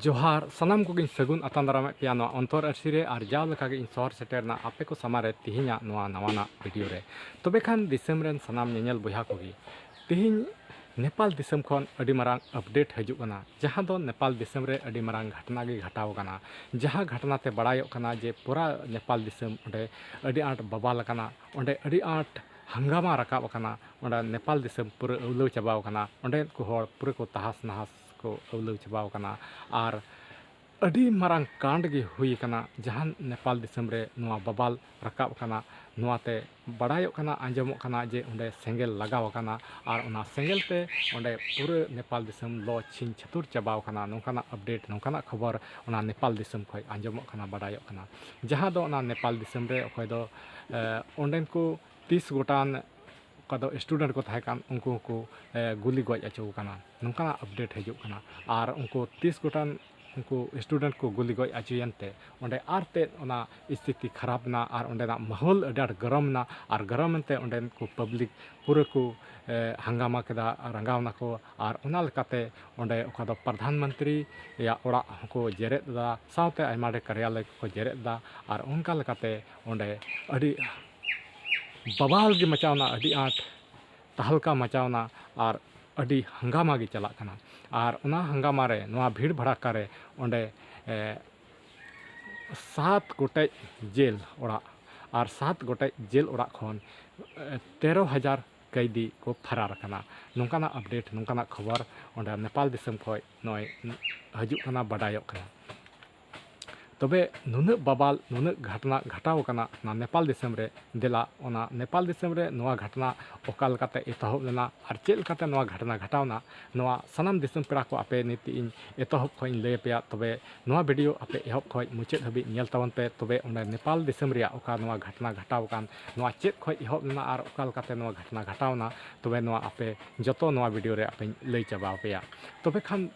जोहार सनाम को सगुन अतान दाराम पे अंतर आरसी रे और जाव लेका इन शहर सेटेरना आपे को समारे तिहिना नवाना वीडियो रे तबे खान दिसम रेन सनाम नेल बहा को तिहिन नेपाल दिसम खन अडी मारांग अपडेट हजू कना जहां दो नेपाल दिसम रे अडी मारांग घटना गे घटाव कना जहां घटना ते बड़ायो कना जे पूरा नेपाल दिसम ओंडे अडी आट बबाल कना ओंडे अडी आट हंगामा रकाब कना ओंडे नेपाल दिसम पूरा उलव चाबाव कना ओंडे को होड़ पूरा को तहास नहास को उलव चाबाव कना और अडी मारांग कांड गे हुई कना जहां नेपाल दिसम रे नुआ बबाल रकाब कना नुआते बड़ायो कना आंजमो कना जे ओंडे सेंगेल लगाव कना और ओना सेंगेल ते ओंडे पूरे नेपाल दिसम लो छिन छतुर चाबाव कना नोंकाना अपडेट नोंकाना खबर ओना नेपाल दिसम खय आंजमो कना बड़ायो कना जहां दो ओना नेपाल दिसम रे अखय दो ओंडेन को 30 गोटान कदो स्टूडेंट को थाकान उनको को गुली गज अचो कना नोंकाना अपडेट हजू कना और उनको 30 गोटान उनको स्टूडेंट को गुली गज अचुयनते ओंडे आरते ओना स्थिति खराब ना और ओंडेना माहौल अडार गरम ना और गरमते ओंडेन को पब्लिक पूरा को हंगामा केदा रंगावना को और ओना लेकाते ओंडे ओका दो प्रधानमंत्री या ओड़ा को जेरेद दा सावते आयमाडे कार्यालय को जेरेद दा और उनका लेकाते ओंडे अडी बबाल गे मचावना अडी आट तहलका मचावना और अडी हंगामा गे चला कना और उना हंगामा रे नवा भीड़ भड़ाका रे ओंडे 7 गोटे जेल ओड़ा और 7 गोटे जेल ओड़ा खन 13,000 कैदी को फरार कना नोंकाना अपडेट नोंकाना खबर ओंडे नेपाल दिसम खय नय हजू कना बडायो कना तबे नुन बबाल नुन घटना घटाव कना ना नेपाल दिसम रे देला ओना नेपाल दिसम रे नवा घटना ओकाल काते एतहब लेना और चेल काते नवा घटना घटावना नवा सनाम दिसम पेड़ा को आपे नीति इन एतहब खय लय पेया तबे नवा वीडियो आपे एहब खय मुचाद हबी नेल तावन पे तबे ओंडे नेपाल दिसम रे ओका नवा घटना घटाव कान नवा चेद खय एहब लेना और ओकाल काते नवा घटना घटावना तबे नवा आपे जतो नवा वीडियो रे आपे लय चाबाव पेया तबे खान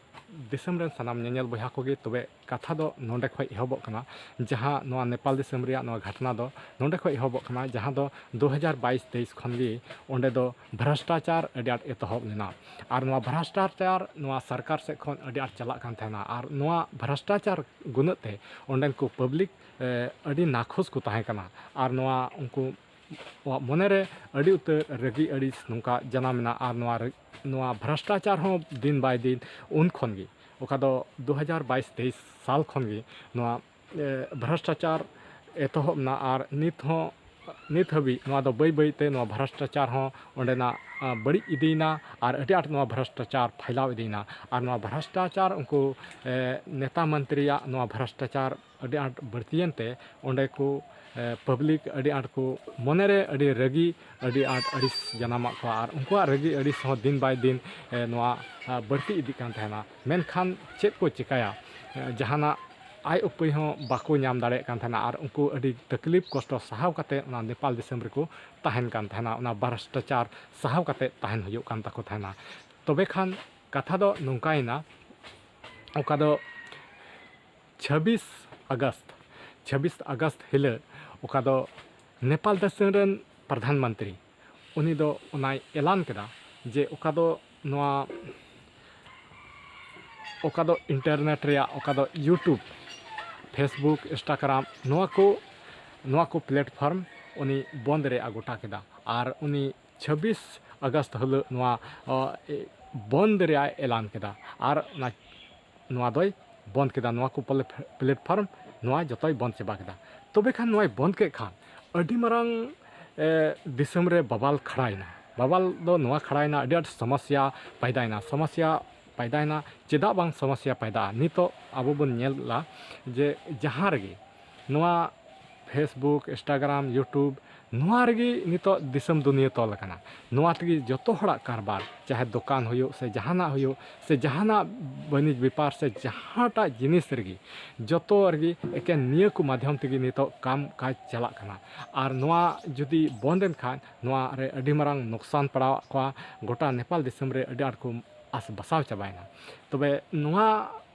दिसम रेन सनाम नेल बहा कोगे तबे कथा दो नोंडे खय एहबक कना जहां नवा नेपाल दिसम रिया नवा घटना दो नोंडे खय एहबक कना जहां दो 2022-23 खन गे ओंडे दो भ्रष्टाचार अडी आट एतहब लेना और नवा भ्रष्टाचार नवा सरकार से खन अडी आट चला कान थाना और नवा भ्रष्टाचार गुणते ओंडेन को पब्लिक अडी नाखुश को ताहे कना और नवा उनको मनेरे अड़ी उतर रगी अड़ी नौका जनामना और नवा भ्रष्टाचार हो दिन बाय दिन उन खनगी ओका दो 2022-23 साल खनगी नवा भ्रष्टाचार एतहबना और नित हबी नवा दो बै बैते नवा भ्रष्टाचार हो ओंडेना बड़ी इदीना और अड़ी आट नवा भ्रष्टाचार फैलाव इदीना और नवा भ्रष्टाचार उनको नेता मंत्रिया नवा भ्रष्टाचार अड़ी आट बढ़तियनते ओंडे को पब्लिक अड़ी आट को मनेरे अड़ी रगी अड़ी आट अड़िस जनामा को और उनको रगी अड़िस हो दिन बाय दिन नवा बढ़ती इदी कान थाना मेनखान चेद को चिकाया जहाना आय उपय हो बाको नाम दाड़े कान थाना और उनको अड़ी तकलीफ कष्ट सहाव काते ना नेपाल दिसम रे को ताहेन कान थाना ना भ्रष्टाचार सहाव काते ताहेन हुयो कान ताको थाना तबे खान कथा दो नोंकायना ओका दो 26 अगस्त हिले ओका दो नेपाल दिसम रेन प्रधानमंत्री उनी दो उनाय ऐलान केदा जे ओका दो नवा ओका दो इंटरनेट रे ओका दो यूट्यूब फेसबुक इंस्टाग्राम नवा को प्लेटफॉर्म उनी बंद रे गोटा केदा और उनी 26 अगस्त हल नवा बंद रे ऐलान केदा और नवा दोय बंद केदा नवा को प्लेटफॉर्म नवा जतोय बंद चाबा केदा तबे खान नवा बंद के खान अडी मारांग दिसम रे बबाल खड़ायना बबाल दो नवा खड़ायना अडी आट समस्या पैदायना चेदा बांग समस्या पैदा नितो आबो बन नेला जे जहां रगे नवा फेसबुक इंस्टाग्राम यूट्यूब नवा रगे नितो दिसम दुनिया तोल कना नवा तगी जतो हड़ा कारबार चाहे दुकान होयो से जहाना बनिज व्यापार से जहांटा जिनिस रगे जतो रगे एके निया को माध्यम तगी नितो काम काज चला कना और नवा जुदी बंदेन खान नवा रे अडी मारांग नुकसान पड़ाव को गोटा नेपाल दिसम रे अडी आट को आस बसाव चाबायना तबे नवा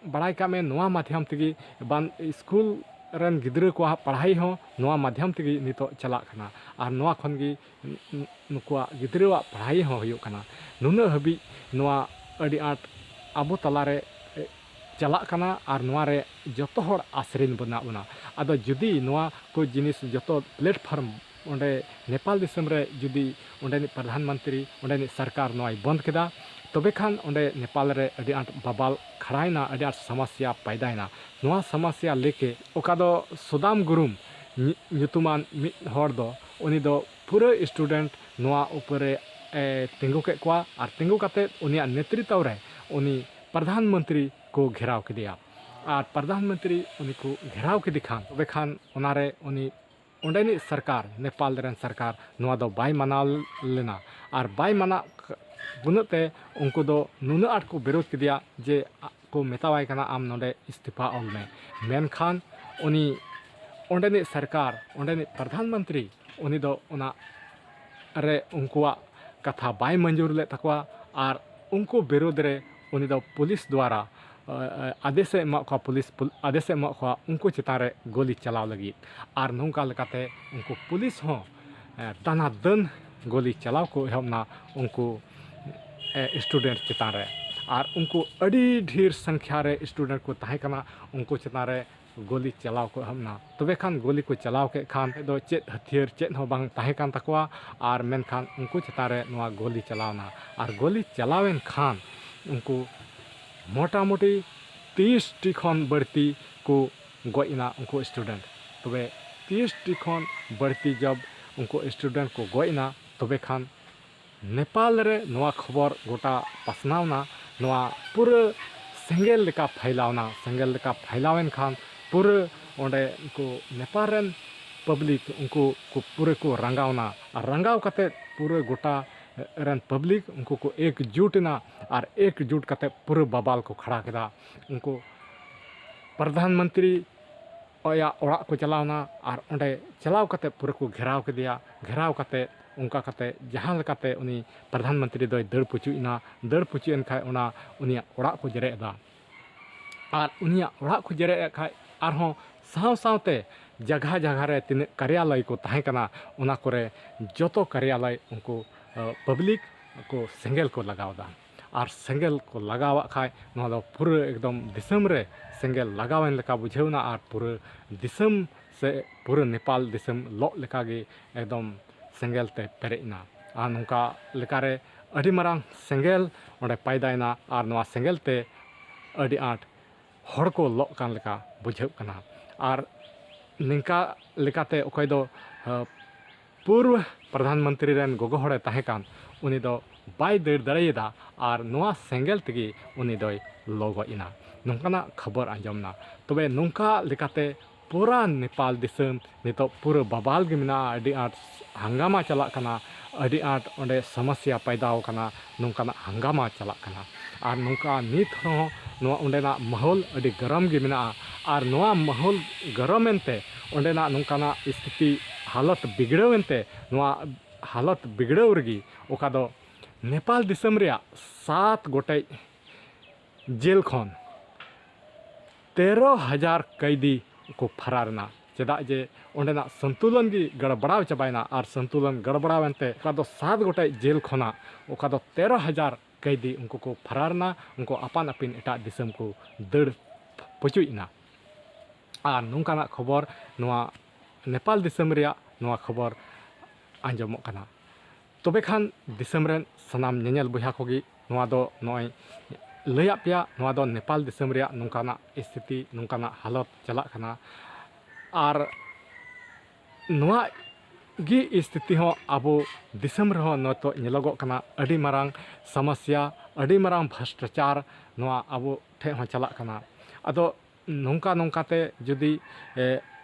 बड़ाई का में नवा माध्यम तगी बान स्कूल रन गिद्रा को पढ़ाई हो नवा माध्यम तगी नितो चला कना और नवा खनगी नुकुआ गिद्रा पढ़ाई हो हुयो कना नुना हबी नवा अडी आट आबो तलारे चलाक कना और नोआरे जतो हर आश्रय बना बना आदो जुदी नोआ को जिनिस जतो प्लेटफॉर्म ओंडे नेपाल दिसम रे जुदी ओंडे प्रधानमंत्री ओंडे सरकार नोआई बंद केदा तबे खान ओंडे नेपाल रे अडी आंट बबाल खड़ाइना अडी आंट समस्या पैदाइना नोआ समस्या लेके ओका दो Sudam गुरुम nyutuman mid hor do uni do pura student noa upare tingu ke kwa ar tingu kate unia netritw re uni प्रधान मंत्री को घेराव किया और प्रधानमंत्री उनी को घेराव के दिखान तबे खान उनारे उनी उंडेनी सरकार नेपाल रेन सरकार नोआ दो बाय मनाव लेना और बाय मना बुनते उनको दो नुना आट को विरोध किया जे को मेतावाय कना आम नोडे इस्तीफा ऑल में मेनखान उनी उंडेनी सरकार उंडेनी प्रधानमंत्री उनी दो उना रे उनकुआ कथा बाय मंजूर ले तकवा और उनको विरोध रे उनी दो पुलिस द्वारा आदेश को पुलिस आदेश को उनको चितान रे गोली चलाव लगी और नौका लेकाते उनको पुलिस हो दाना दन गोली चलाव को एहमना उनको स्टूडेंट चितान रे और उनको अड़ी ढेर संख्या रे स्टूडेंट को ताहे कना उनको चितान रे गोली चलाव को हमना तबे खान गोली को चलाव के खान दो चेत हथियार चेत हो बांग ताहे कान तकवा और मेन खान उनको चितान रे नोआ गोली चलावना और गोली चलावेन खान उनको मोटा मोटी 30 टी खन बढ़ती को गोइना उनको स्टूडेंट तबे 30 टी खन बढ़ती जब उनको स्टूडेंट को गोइना तबे खान नेपाल रे नोआ खबर गोटा पसनावना नोआ पूरा सेंगेल लेका फैलावना सेंगेल लेका फैलावेन खान पूरा ओंडे उनको नेपाल रेन पब्लिक उनको को पूरे को रंगावना और रंगाव कते पूरे गोटा रन पब्लिक उनको को एकजुट ना और एकजुट करते पूरे बबाल को खड़ा किया उनको प्रधानमंत्री या ओड़ा को चलावना और उन्हें चलाव करते पूरे को घेराव के दिया घेराव करते उनका करते जहाँ लेकाते उनी प्रधानमंत्री दो दर पुचुन खाय उना उनिया ओड़ा को जरेदा और उनिया ओड़ा को जरे खाय आरहों साव सावते जगह जगह रे तीन कार्यालय को ताहे कना उना करे जोतो कार्यालय उनको पब्लिक को सेंगेल को लगावदा और सेंगेल को लगावा खाय नोआ दो पूरे एकदम दिसम रे सेंगेल लगावेन लेका बुझेवना और पूरे दिसम से पूरे नेपाल दिसम लो लेका गे एकदम सेंगेल ते पेरेना और नोका लेकारे अडी मारांग सेंगेल ओंडे पैदाइना और नोआ सेंगेल ते अडी आंट हड़ को लो कान लेका बुझेव कना और निंका लेकाते ओकय दो पूर्व प्रधानमंत्री रेन गोगो हड़े ताहेकान उनी दो बाय दर दड़ेदा और नोआ सेंगेल तगी उनी दोय लोगोइना नोंकाना खबर आंजमना तबे नोंका लेकाते पूरा नेपाल दिसम नितो पूरा बबाल गे मिना अडी आंट हंगामा चला कना अडी आंट ओंडे समस्या पैदाव कना नोंकाना हंगामा चला कना और नोंका नित हो नोआ ओंडेना माहौल अडी गरम गे मिना और नोआ माहौल गरमेनते ओंडेना नोंकाना स्थिति हालत बिगड़ेवनते नोआ हालत बिगड़ेव रगी ओका दो नेपाल दिसम रे 7 गोटे जेल खन 13,000 कैदी को फरारना चेदा जे ओंडेना संतुलन की गड़बड़ाव चबायना और संतुलन गड़बड़ावनते ओका दो 7 गोटे जेल खना ओका दो 13,000 कैदी उनको को फरारना उनको अपान अपिन एटा दिसम को दड़ पचुइना और नोंकाना खबर नोआ नेपाल दिसम रे नोआ खबर आंजमोग कना तबे खान दिसम रेन सनाम नेनेल बुहा कोगी नोआ दो नोय लैया पिया नोआ दो नेपाल दिसम रे नोंकाना स्थिति नोंकाना हालत चला कना और नोआ गी स्थिति हो अब दिसम रे हो नतो नेलोगो कना अडी मारांग समस्या अडी मारांग भ्रष्टाचार नोआ अब ठे हो चला कना अदो नोंका नोंकाते जुदी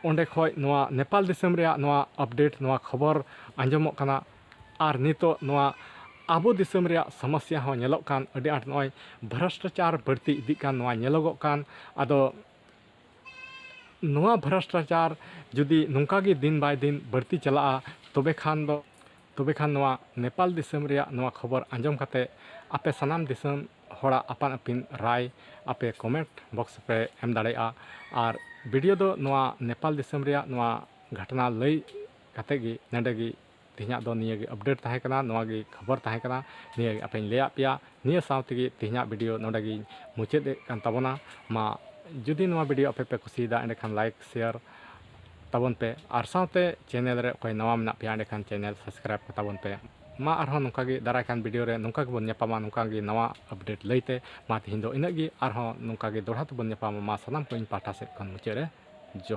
ओंडे खय नोआ नेपाल दिसम रे नोआ अपडेट नोआ खबर आंजमोग कना और नितो नोआ आबो दिसम रे समस्या हो नेलोग कान अडी आंट नोय भ्रष्टाचार बढ़ती इदी कान नोआ नेलोगो कान अदो नोआ भ्रष्टाचार जुदी नोंका गे दिन बाय दिन बढ़ती चला तबे खान नोआ नेपाल दिसम रे नोआ खबर आंजम कते आपे सनाम दिसम हड़ा अपान अपिन राय आपे कमेंट बॉक्स पे एम दाड़ेया और वीडियो दो नोआ नेपाल दिसम रे नोआ घटना लई कते गे नेडे गे तिहिना दो निया गे अपडेट ताहे कना नोवा गे खबर ताहे कना निया गे आपें लेया पिया निया साथ गे तिहिना वीडियो नोडे गे मुचाद कान ताबोना मा जुदी नोवा वीडियो आपे पे कुसीदा एंडखान लाइक शेयर ताबन पे और साथे चैनल रे कोई नवा मेना पे एंडखान चैनल सब्सक्राइब ताबन पे मा आरहों नोंका गे दाराय कान वीडियो रे नोंका गे बन ᱧᱟᱯᱟᱢᱟ नोंका गे नवा अपडेट लैते मा तिहिन दो इना गे आरहों नोंका गे दोढ़ा तबन ᱧᱟᱯᱟᱢᱟ मा सनाम को इन पाठा से खन मुचाद रे जो